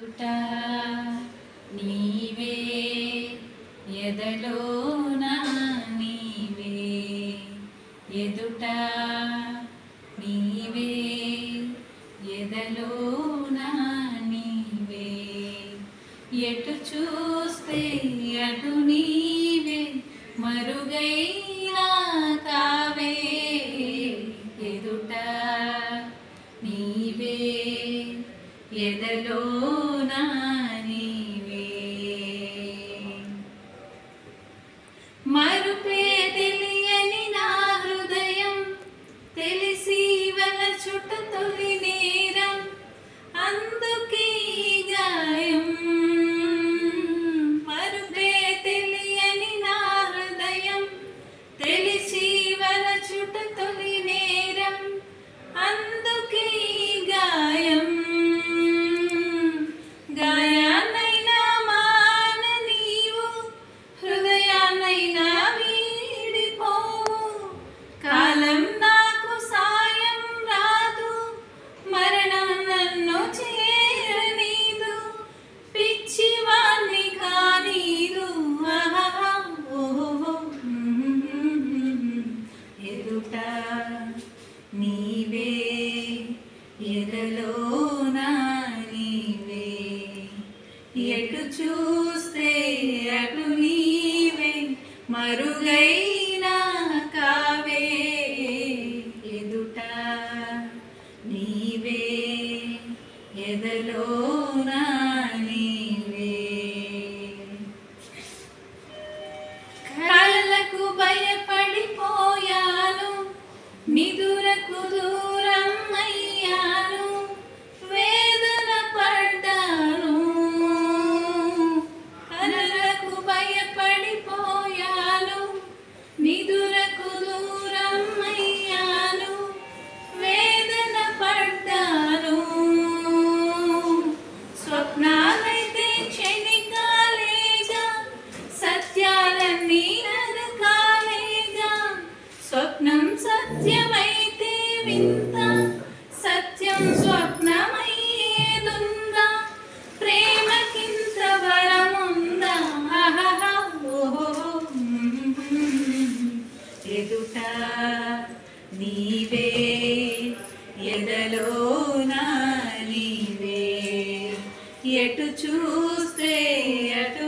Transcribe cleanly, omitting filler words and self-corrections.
ఎదుట నీవే ఎదలోన నీవే ఎదుట నీవే ఎదలోన నీవే ఎటు చూస్తే అటు నీవే మరుగైనా కావే ఎదుట నీవే ఎదలోన నీవే మరుపే తెలియని నా హృదయం తెలిసి వలచుట తొలి నేరం అందుకే గాయం మరుపే తెలియని నా హృదయం తెలిసి వలచుట తొలి నేరం అందుకే గాయం గాయాన్నైనా మాన నీవు హృదయాన్నైనా వీడిపోవు కాలం నాకు సాయం రాదు మరణం నన్ను చేరనీదు పిచ్చివాణ్ణి కానీదు ఓహో ఎదుట నీవే ఎదలోన నీవే ఎటు చూస్తే అటు నీవే మరుగైనా కావే ఎదుట నీవే ఎదలోన నీవే కళ్ళకు భయపడిపోయాను నిదురకు దూరం అయ్యాను వేదన పడ్డాను కళ్ళకు భయపడిపోయాను నిదురకు దూరం అయ్యాను వేదన పడ్డాను స్వప్నాలైతే క్షణికాలేగా సత్యాలన్నీ నరకాలేగా స్వప్నం సత్యమైతే వింత సత్యం స్వప్నమయ్యేదుందా ప్రేమకింత బలముందా ఎదుట నీవే ఎదలోన నీవే ఎటు చూస్తే అటు